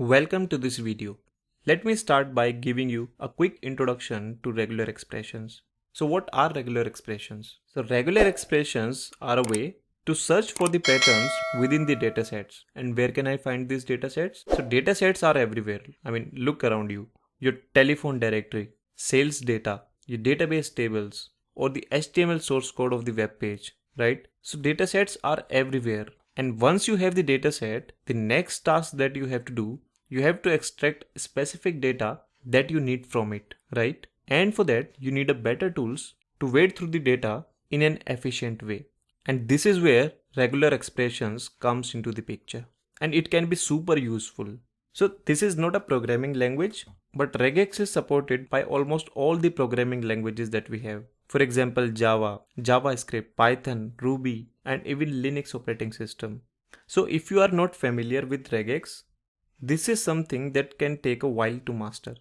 Welcome to this video. Let me start by giving you a quick introduction to regular expressions. So what are regular expressions? So regular expressions are a way to search for the patterns within the datasets. And where can I find these datasets? So datasets are everywhere. Look around you. Your telephone directory, sales data, your database tables, or the HTML source code of the web page, right? So datasets are everywhere. And once you have the dataset, the next task that you have to do, you have to extract specific data that you need from it, right? And for that, you need a better tools to wade through the data in an efficient way. And this is where regular expressions comes into the picture. And it can be super useful. So this is not a programming language, but regex is supported by almost all the programming languages that we have. For example, Java, JavaScript, Python, Ruby, and even Linux operating system. So if you are not familiar with regex, this is something that can take a while to master.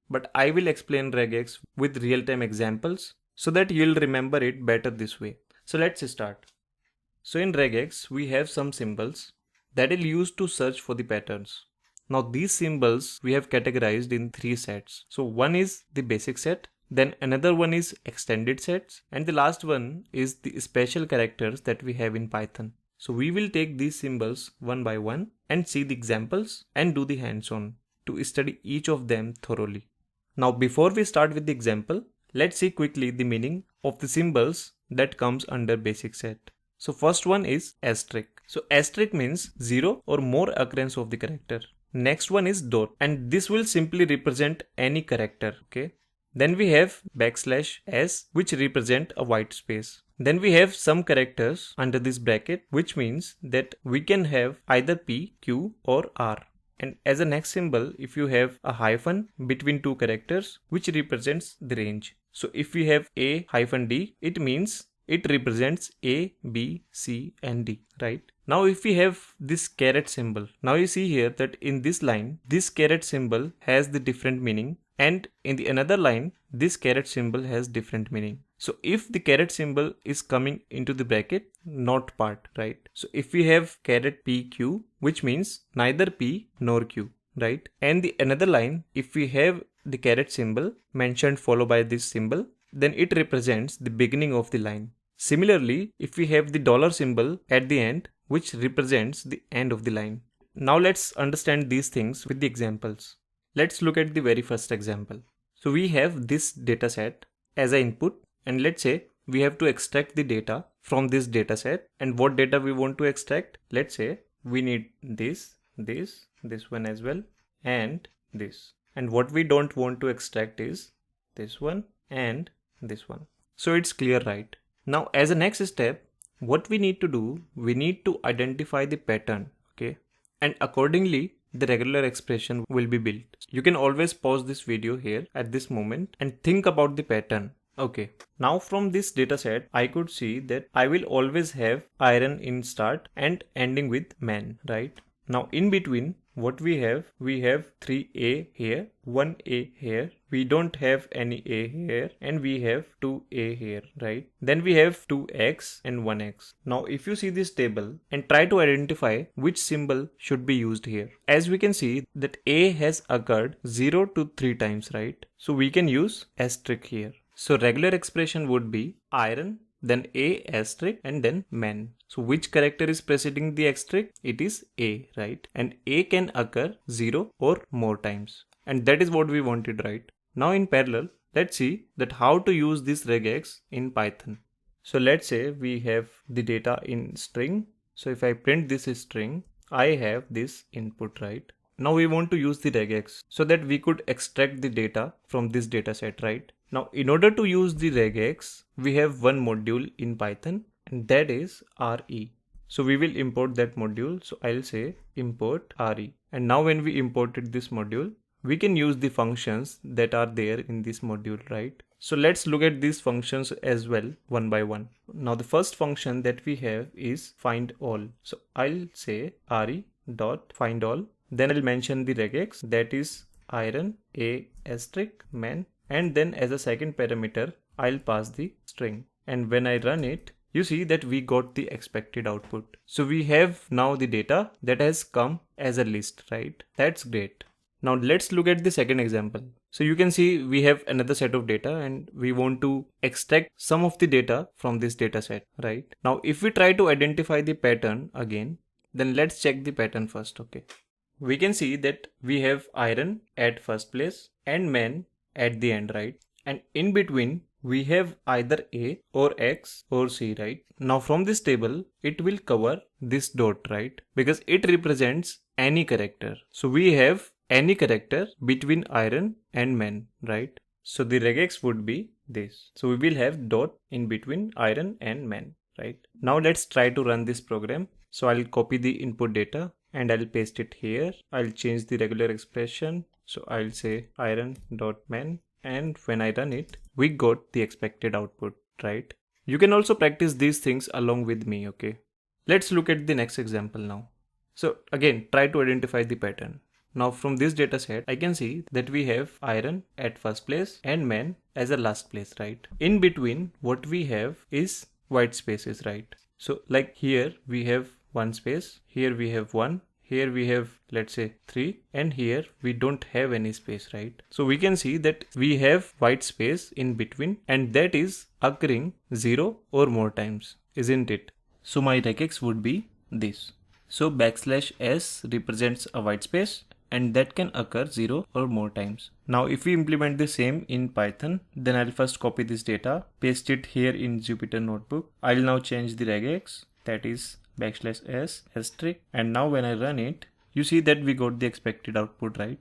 But I will explain regex with real-time examples so that you'll remember it better this way. So let's start. So in regex, we have some symbols that will use to search for the patterns. Now these symbols we have categorized in three sets. So one is the basic set, then another one is extended sets, and the last one is the special characters that we have in Python. So we will take these symbols one by one and see the examples and do the hands-on to study each of them thoroughly. Now before we start with the example, let's see quickly the meaning of the symbols that comes under basic set. So first one is asterisk. So asterisk means 0 or more occurrence of the character. Next one is dot, and this will simply represent any character, okay? Then we have \s, which represent a white space. Then we have some characters under this bracket, which means that we can have either P, Q or R. And as a next symbol, if you have a hyphen between two characters, which represents the range. So if we have A-D, it means it represents A, B, C and D, right? Now if we have this caret symbol, now you see here that in this line, this caret symbol has the different meaning, and in the another line, this caret symbol has different meaning. So if the caret symbol is coming into the bracket, not part, right? So if we have caret PQ, which means neither P nor Q, right? And the another line, if we have the caret symbol mentioned followed by this symbol, then it represents the beginning of the line. Similarly, if we have the dollar symbol at the end, which represents the end of the line. Now let's understand these things with the examples. Let's look at the very first example. So we have this data set as an input, and let's say we have to extract the data from this data set. And what data we want to extract? Let's say we need this one as well, and this. And what we don't want to extract is this one and this one. So it's clear, right? Now as a next step, what we need to do, we need to identify the pattern, okay? And accordingly, the regular expression will be built. You can always pause this video here at this moment and think about the pattern. Okay, now from this dataset, I could see that I will always have iron in start and ending with man, right? Now in between, what we have 3A here, 1A here, we don't have any A here, and we have 2A here, right? Then we have 2X and 1X. Now if you see this table and try to identify which symbol should be used here. As we can see that A has occurred 0 to 3 times, right? So we can use asterisk here. So regular expression would be iron, then A asterisk and then man. So which character is preceding the asterisk? It is A, right? And A can occur 0 or more times. And that is what we wanted, right? Now in parallel, let's see that how to use this regex in Python. So let's say we have the data in string. So if I print this string, I have this input, right? Now we want to use the regex so that we could extract the data from this data set, right? Now in order to use the regex, we have one module in Python, and that is RE. So we will import that module. So I'll say import RE. And now when we imported this module, we can use the functions that are there in this module, right? So let's look at these functions as well one by one. Now the first function that we have is find all. So I'll say RE dot find all. Then I'll mention the regex, that is iron, A asterisk, man, and then as a second parameter, I'll pass the string. And when I run it, you see that we got the expected output. So we have now the data that has come as a list, right? That's great. Now let's look at the second example. So you can see we have another set of data and we want to extract some of the data from this data set, right? Now if we try to identify the pattern again, then let's check the pattern first, okay? We can see that we have iron at first place and men at the end, right? And in between we have either A or X or C, right? Now from this table, it will cover this dot, right? Because it represents any character. So we have any character between iron and men, right? So the regex would be this. So we will have dot in between iron and men, right? Now let's try to run this program. So I'll copy the input data and I'll paste it here. I'll change the regular expression. So I'll say iron.men, and when I run it, we got the expected output, right? You can also practice these things along with me, okay? Let's look at the next example now. So again, try to identify the pattern. Now from this data set, I can see that we have iron at first place and men as a last place, right? In between, what we have is white spaces, right? So like here we have one space, here we have one, here we have, let's say 3, and here we don't have any space, right? So we can see that we have white space in between, and that is occurring 0 or more times, isn't it? So my regex would be this. So \s represents a white space, and that can occur 0 or more times. Now if we implement the same in Python, then I'll first copy this data, paste it here in Jupyter Notebook. I'll now change the regex, that is \s asterisk, and now when I run it, you see that we got the expected output, right?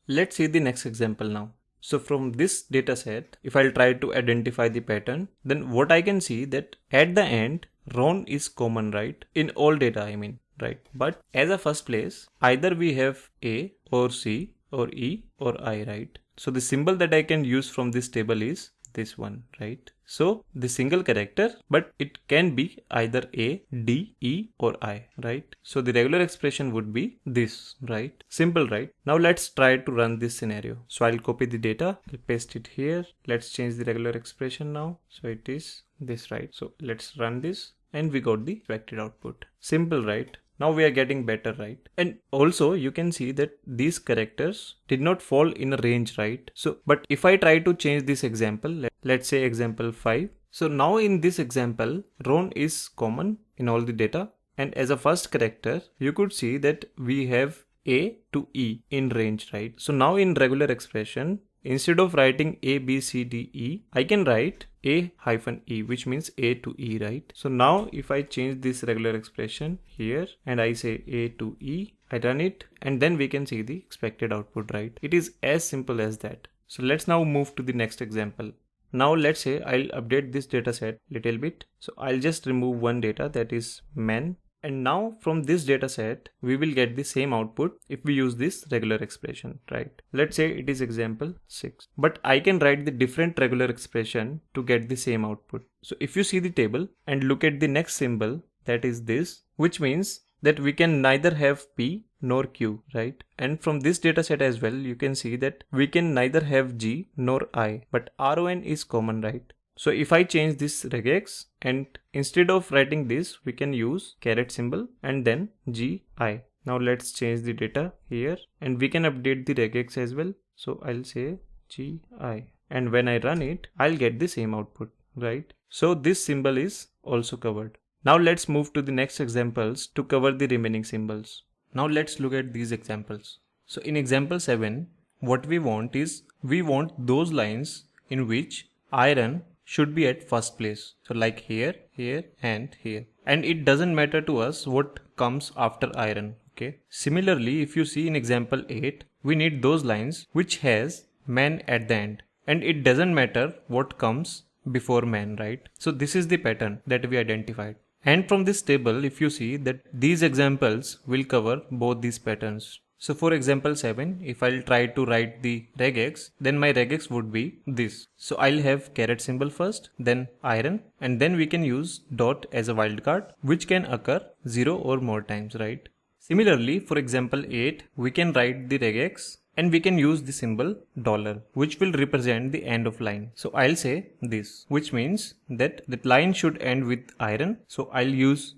Let's see the next example now. So from this data set, if I'll try to identify the pattern, then what I can see that at the end, Ron is common, right? In all data, I mean, right? But as a first place, either we have A or C or E or I, right? So the symbol that I can use from this table is this one, right? So the single character, but it can be either A, D, E or I, right? So the regular expression would be this, right? Simple, right? Now let's try to run this scenario. So I'll copy the data, I'll paste it here. Let's change the regular expression now. So it is this, right? So let's run this and we got the expected output. Simple, right? Now we are getting better, right? And also you can see that these characters did not fall in a range, right? So, but if I try to change this example, let's say example 5. So now in this example, Ron is common in all the data. And as a first character, you could see that we have A to E in range, right? So now in regular expression, instead of writing A, B, C, D, E, I can write A-E, which means A to E, right? So now if I change this regular expression here and I say A to E, I run it, and then we can see the expected output, right? It is as simple as that. So let's now move to the next example. Now let's say I'll update this data set little bit. So I'll just remove one data, that is men. And now from this data set, we will get the same output if we use this regular expression, right? Let's say it is example 6, but I can write the different regular expression to get the same output. So if you see the table and look at the next symbol, that is this, which means that we can neither have P nor Q, right? And from this data set as well, you can see that we can neither have G nor I, but RON is common, right? So if I change this regex, and instead of writing this, we can use caret symbol and then GI. Now let's change the data here and we can update the regex as well. So I'll say GI, and when I run it, I'll get the same output, right? So this symbol is also covered. Now let's move to the next examples to cover the remaining symbols. Now let's look at these examples. So in example 7, what we want is, we want those lines in which iron should be at first place. So like here, here and here. And it doesn't matter to us what comes after iron, okay? Similarly, if you see in example 8, we need those lines which has man at the end. And it doesn't matter what comes before man, right? So this is the pattern that we identified. And from this table, if you see that these examples will cover both these patterns. So for example 7, if I'll try to write the regex, then my regex would be this. So I'll have caret symbol first, then iron, and then we can use dot as a wildcard, which can occur 0 or more times, right? Similarly, for example 8, we can write the regex and we can use the symbol dollar, which will represent the end of line. So I'll say this, which means that the line should end with iron. So I'll use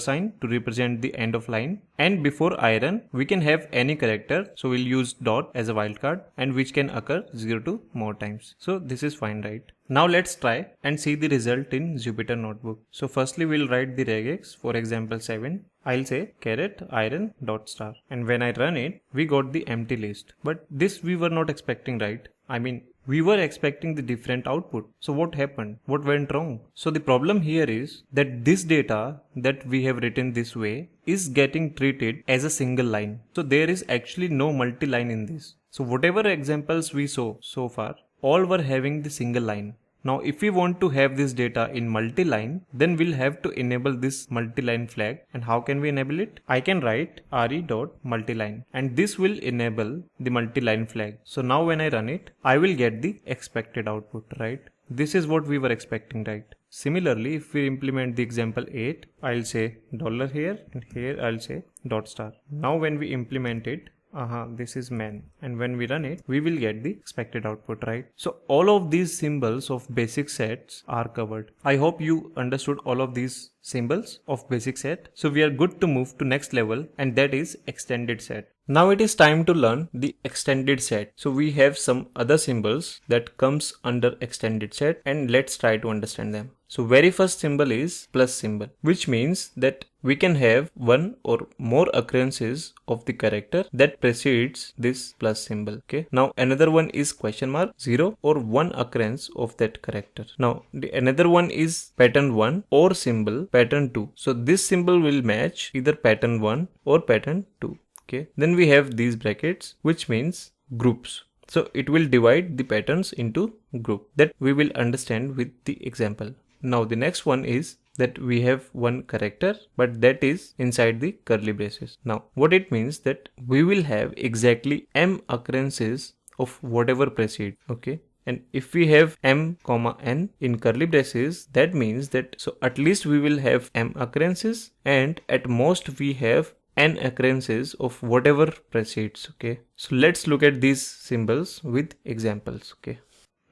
$sign to represent the end of line, and before iron we can have any character, so we'll use dot as a wildcard, and which can occur 0 to more times. So this is fine, right? Now let's try and see the result in Jupyter Notebook. So firstly we'll write the regex for example 7. I'll say caret iron dot star, and when I run it we got the empty list, but this we were not expecting, right? I mean, we were expecting the different output. So what happened? What went wrong? So the problem here is that this data that we have written this way is getting treated as a single line. So there is actually no multi-line in this. So whatever examples we saw so far, all were having the single line. Now if we want to have this data in multi-line, then we'll have to enable this multi-line flag. And how can we enable it? I can write re.multiline, and this will enable the multi-line flag. So now when I run it, I will get the expected output, right? This is what we were expecting, right? Similarly, if we implement the example 8, I'll say dollar here, and here I'll say dot star. Now when we implement it, this is man, and when we run it we will get the expected output, right? So all of these symbols of basic sets are covered. I hope you understood all of these symbols of basic set. So we are good to move to next level, and that is extended set. Now it is time to learn the extended set. So we have some other symbols that comes under extended set, and let's try to understand them. So very first symbol is plus symbol, which means that we can have one or more occurrences of the character that precedes this plus symbol. Okay. Now another one is question mark, 0 or 1 occurrence of that character. Now the another one is pattern 1 or symbol pattern 2. So this symbol will match either pattern 1 or pattern 2. Okay. Then we have these brackets, which means groups. So it will divide the patterns into group that we will understand with the example. Now the next one is that we have one character, but that is inside the curly braces. Now what it means that we will have exactly m occurrences of whatever precedes. Okay. And if we have m comma n in curly braces, that means that so at least we will have m occurrences, and at most we have n occurrences of whatever precedes. Okay. So let's look at these symbols with examples. Okay.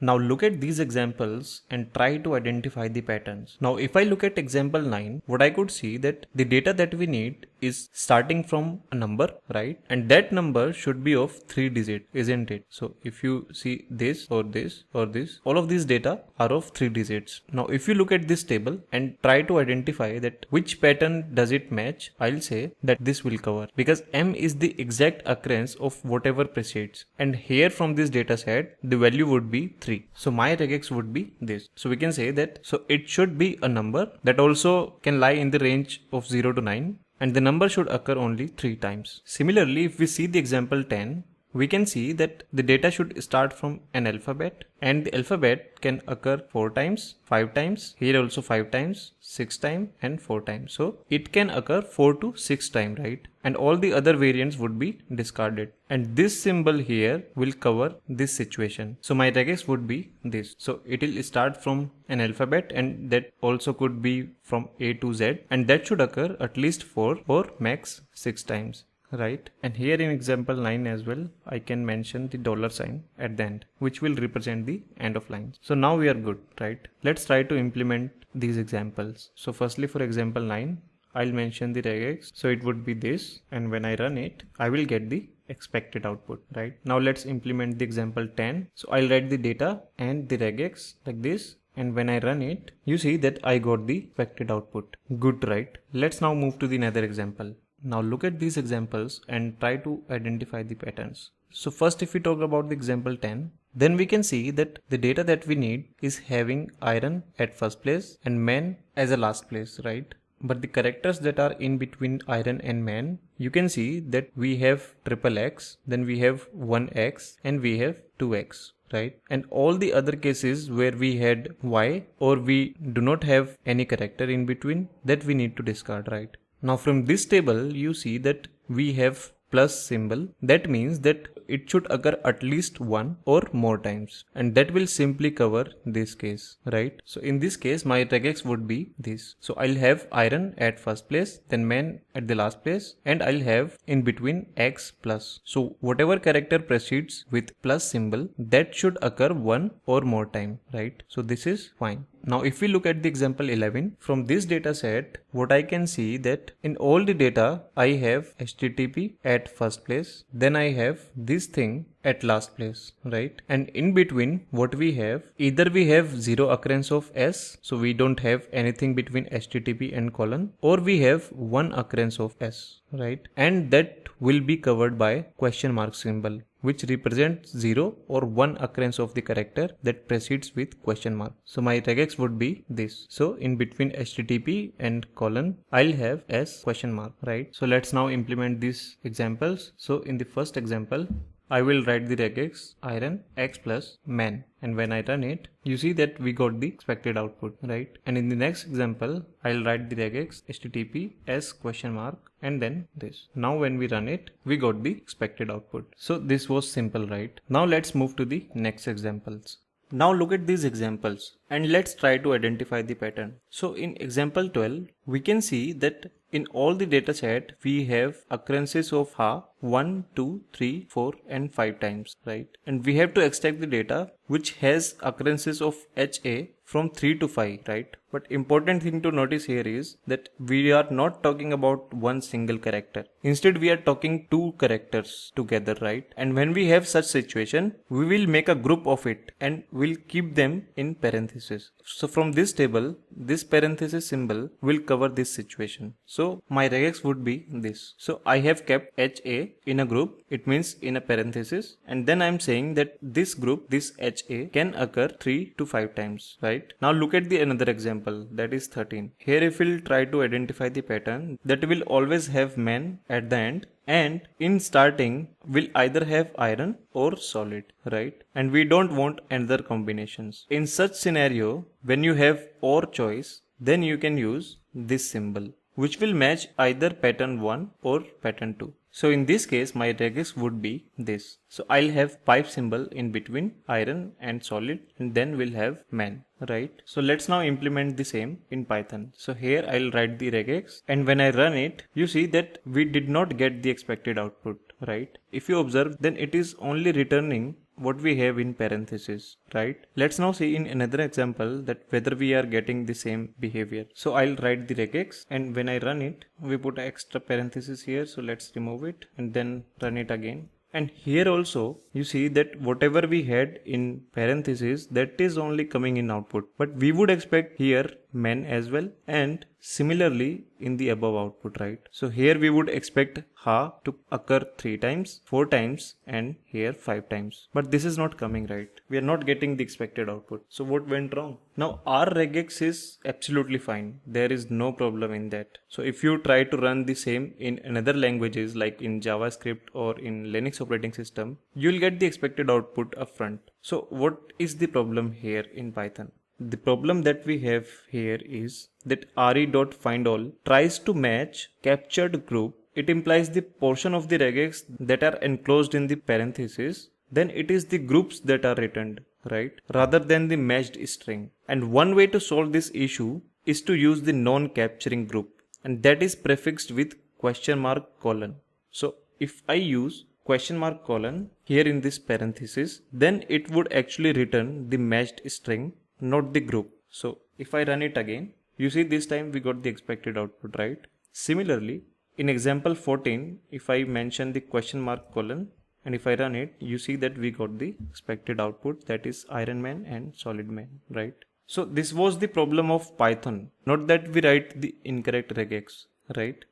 Now look at these examples and try to identify the patterns. Now if I look at example 9, what I could see that the data that we need is starting from a number, right? And that number should be of 3 digits, isn't it? So if you see this or this or this, all of these data are of 3 digits. Now if you look at this table and try to identify that which pattern does it match, I'll say that this will cover, because m is the exact occurrence of whatever precedes. And here from this data set, the value would be 3. So my regex would be this. So we can say that so it should be a number that also can lie in the range of 0 to 9, and the number should occur only 3 times. Similarly, if we see the example 10, we can see that the data should start from an alphabet, and the alphabet can occur 4 times, 5 times, here also 5 times, 6 times and 4 times. So it can occur 4 to 6 times, right? And all the other variants would be discarded. And this symbol here will cover this situation. So my regex would be this. So it will start from an alphabet, and that also could be from A to Z, and that should occur at least 4 or max 6 times. Right? And here in example 9 as well, I can mention the $sign at the end, which will represent the end of lines. So now we are good, right? Let's try to implement these examples. So firstly, for example 9, I'll mention the regex. So it would be this, and when I run it, I will get the expected output, right? Now let's implement the example 10. So I'll write the data and the regex like this, and when I run it, you see that I got the expected output. Good, right? Let's now move to the another example. Now look at these examples and try to identify the patterns. So first, if we talk about the example 10, then we can see that the data that we need is having iron at first place and man as a last place, right? But the characters that are in between iron and man, you can see that we have triple X, then we have 1X, and we have 2X. Right? And all the other cases where we had Y or we do not have any character in between, that we need to discard, right? Now from this table, you see that we have plus symbol, that means that it should occur at least one or more times, and that will simply cover this case, right? So in this case my regex would be this. So I'll have iron at first place, then man at the last place, and I'll have in between x plus. So whatever character precedes with plus symbol, that should occur one or more time, right? So this is fine. Now if we look at the example 11, from this data set, what I can see that in all the data I have HTTP at first place, then I have this thing at last place, right? And in between what we have, either we have zero occurrence of S, so we don't have anything between HTTP and colon, or we have one occurrence of S, right? And that will be covered by question mark symbol, which represents 0 or 1 occurrence of the character that precedes with question mark. So my regex would be this. So in between HTTP and colon, I'll have S question mark, right? So let's now implement these examples. So in the first example, I will write the regex iron x plus man, and when I run it, you see that we got the expected output, right? And in the next example, I'll write the regex http s question mark and then this. Now when we run it, we got the expected output. So this was simple, right? Now let's move to the next examples. Now look at these examples and let's try to identify the pattern. So in example 12, we can see that in all the data set, we have occurrences of ha 1, 2, 3, 4 and 5 times, right? And we have to extract the data which has occurrences of HA from 3 to 5, right? But important thing to notice here is that we are not talking about one single character. Instead, we are talking two characters together, right? And when we have such situation, we will make a group of it and we'll keep them in parentheses. So from this table, this parenthesis symbol will cover this situation. So my regex would be this. So I have kept HA in a group, it means in a parenthesis, and then I'm saying that this group, this HA can occur 3 to 5 times, right? Now look at the another example, that is 13. Here if we'll try to identify the pattern, that will always have man at the end, and in starting will either have iron or solid, right? And we don't want another combinations. In such scenario, when you have or choice, then you can use this symbol, which will match either pattern 1 or pattern 2. So in this case, my regex would be this. So I'll have pipe symbol in between iron and solid, and then we'll have man, right? So let's now implement the same in Python. So here I'll write the regex, and when I run it, you see that we did not get the expected output, right? If you observe, then it is only returning what we have in parentheses, right? Let's now see in another example that whether we are getting the same behavior. So I'll write the regex, and when I run it, we put an extra parenthesis here. So let's remove it and then run it again. And here also you see that whatever we had in parentheses, that is only coming in output, but we would expect here men as well, and similarly in the above output, right? So here we would expect ha to occur 3 times, 4 times, and here 5 times, but this is not coming, right? We are not getting the expected output. So what went wrong? Now our regex is absolutely fine, there is no problem in that. So if you try to run the same in another languages like in JavaScript or in Linux operating system, you'll get the expected output upfront. So what is the problem here in Python? The problem that we have here is that re.findAll tries to match captured group. It implies the portion of the regex that are enclosed in the parentheses, then it is the groups that are returned, right? Rather than the matched string. And one way to solve this issue is to use the non-capturing group, and that is prefixed with question mark colon. So if I use question mark colon here in this parenthesis, then it would actually return the matched string, not the group. So if I run it again, you see this time we got the expected output, right? Similarly, in example 14, if I mention the question mark colon and if I run it, you see that we got the expected output, that is iron man and solid man, right? So this was the problem of Python, not that we write the incorrect regex, right?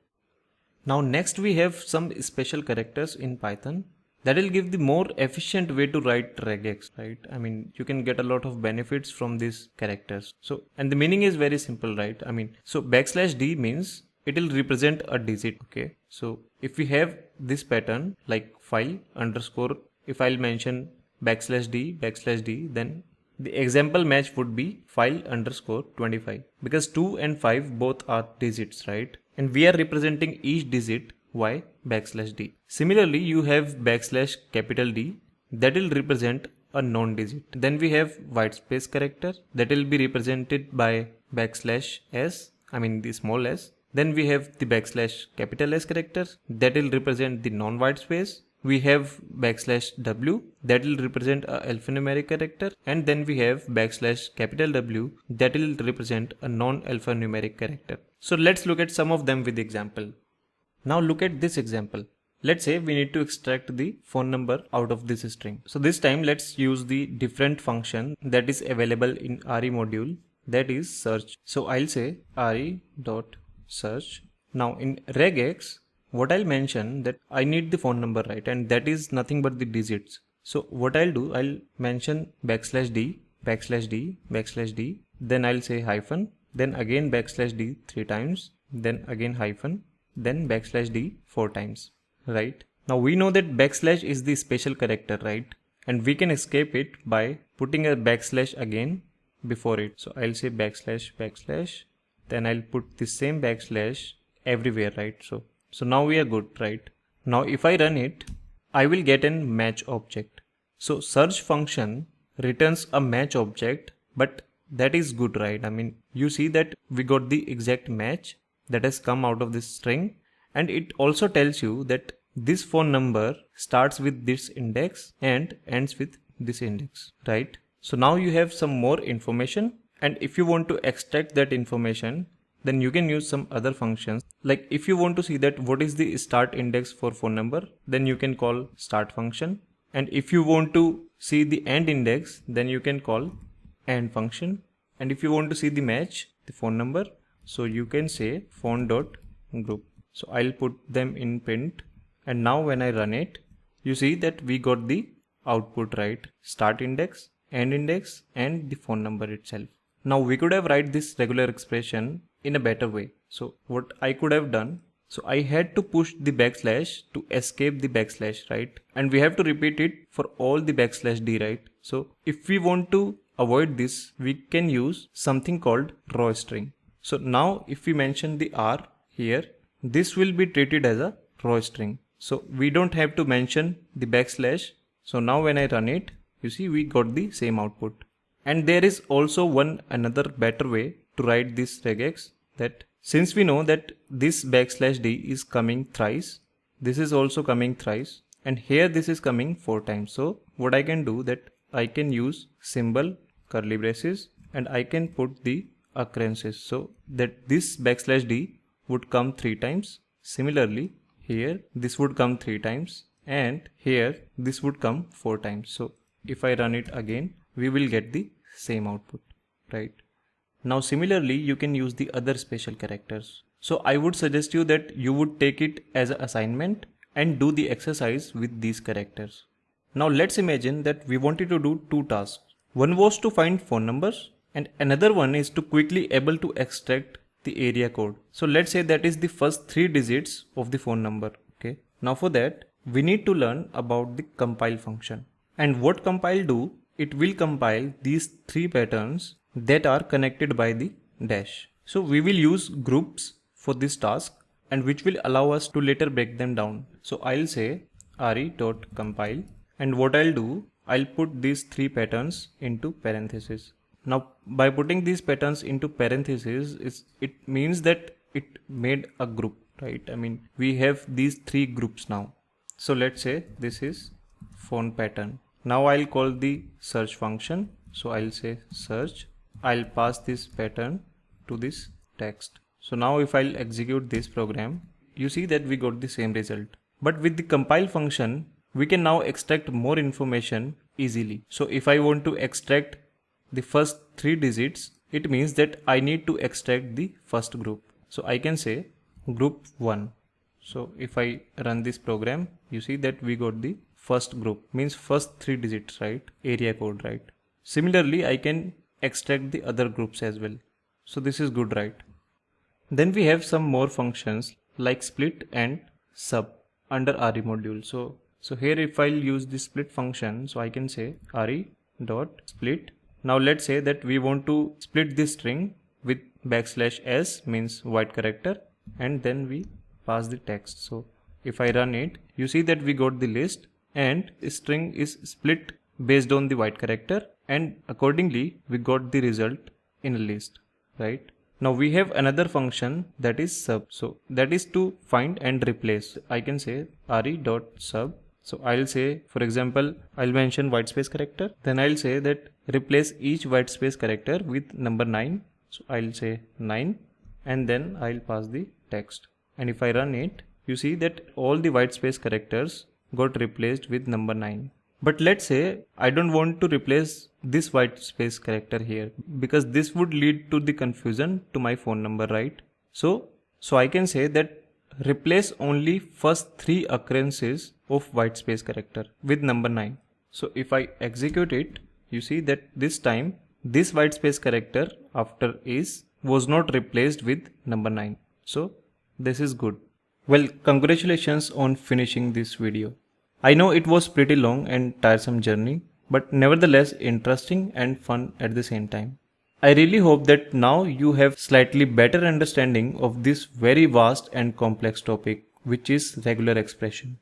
Now next we have some special characters in Python that will give the more efficient way to write regex, right? I mean, you can get a lot of benefits from these characters. So, and the meaning is very simple, right? I mean, so \d means it will represent a digit, okay? So if we have this pattern like file underscore, if I'll mention \d, then the example match would be file underscore 25, because 2 and 5 both are digits, right? And we are representing each digit. Why? \d. Similarly, you have \D that will represent a non-digit. Then we have white space character that will be represented by \s, I mean the small s. Then we have the \S character that will represent the non-white space. We have \W that will represent a alphanumeric character, and then we have \W that will represent a non-alphanumeric character. So let's look at some of them with example. Now look at this example. Let's say we need to extract the phone number out of this string. So this time let's use the different function that is available in RE module, that is search. So I'll say re.search. Now in regex, what I'll mention that I need the phone number, right? And that is nothing but the digits. So what I'll do, I'll mention \d, \d, then I'll say hyphen, then again \d 3 times, then again hyphen, then \d 4 times, right? Now we know that backslash is the special character, right? And we can escape it by putting a backslash again before it. So I'll say \, then I'll put the same backslash everywhere, right? So now we are good, right? Now if I run it, I will get an match object. So search function returns a match object, but that is good, right? I mean, you see that we got the exact match that has come out of this string, and it also tells you that this phone number starts with this index and ends with this index, right? So now you have some more information, and if you want to extract that information, then you can use some other functions. Like if you want to see that what is the start index for phone number, then you can call start function. And if you want to see the end index, then you can call end function. And if you want to see the match, the phone number, so you can say phone.group. So I'll put them in print, and now when I run it, you see that we got the output, right? Start index, end index, and the phone number itself. Now we could have write this regular expression in a better way. So what I could have done, so I had to push the backslash to escape the backslash, right? And we have to repeat it for all the \d, right? So if we want to avoid this, we can use something called raw string. So now if we mention the R here, this will be treated as a raw string. So we don't have to mention the backslash. So now when I run it, you see we got the same output. And there is also another better way to write this regex, that since we know that this \d is coming thrice, this is also coming thrice, and here this is coming 4 times. So what I can do, that I can use symbol curly braces, and I can put the occurrences so that this \d would come 3 times. Similarly, here this would come 3 times, and here this would come 4 times. So if I run it again, we will get the same output, right? Now similarly, you can use the other special characters. So I would suggest you that you would take it as an assignment and do the exercise with these characters. Now let's imagine that we wanted to do 2 tasks. One was to find phone numbers, and another one is to quickly able to extract the area code. So let's say that is the first 3 digits of the phone number. Okay. Now for that, we need to learn about the compile function. And what compile do? It will compile these 3 patterns that are connected by the dash. So we will use groups for this task, and which will allow us to later break them down. So I'll say re.compile, and what I'll do, I'll put these 3 patterns into parentheses. Now by putting these patterns into parentheses, it means that it made a group, right? I mean, we have these 3 groups now. So let's say this is phone pattern. Now I'll call the search function. So I'll say search. I'll pass this pattern to this text. So now if I'll execute this program, you see that we got the same result. But with the compile function, we can now extract more information easily. So if I want to extract the first 3 digits, it means that I need to extract the first group. So I can say group 1. So if I run this program, you see that we got the first group, means first 3 digits, right? Area code, right? Similarly, I can extract the other groups as well. So this is good, right? Then we have some more functions like split and sub under RE module. So here if I'll use the split function, so I can say re.split. Now let's say that we want to split this string with \s, means white character, and then we pass the text. So If I run it, you see that we got the list and string is split based on the white character, and accordingly we got the result in a list, right? Now we have another function that is sub. So that is to find and replace. I can say re.sub. So I'll say, for example, I'll mention white space character. Then I'll say that replace each white space character with number 9. So I'll say 9 and then I'll pass the text. And if I run it, you see that all the white space characters got replaced with number 9. But let's say I don't want to replace this white space character here, because this would lead to the confusion to my phone number, right? So I can say that replace only first 3 occurrences of white space character with number 9. So if I execute it, you see that this time this white space character after is was not replaced with number 9. So this is good. Well, congratulations on finishing this video. I know it was pretty long and tiresome journey, but nevertheless interesting and fun at the same time. I really hope that now you have slightly better understanding of this very vast and complex topic, which is regular expression.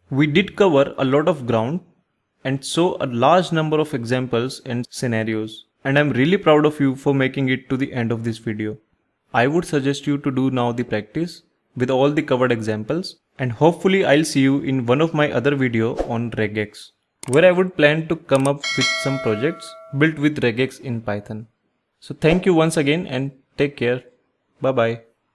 We did cover a lot of ground and saw a large number of examples and scenarios, and I'm really proud of you for making it to the end of this video. I would suggest you to do now the practice with all the covered examples, and hopefully I'll see you in one of my other video on regex, where I would plan to come up with some projects built with regex in Python. So thank you once again and take care. Bye bye.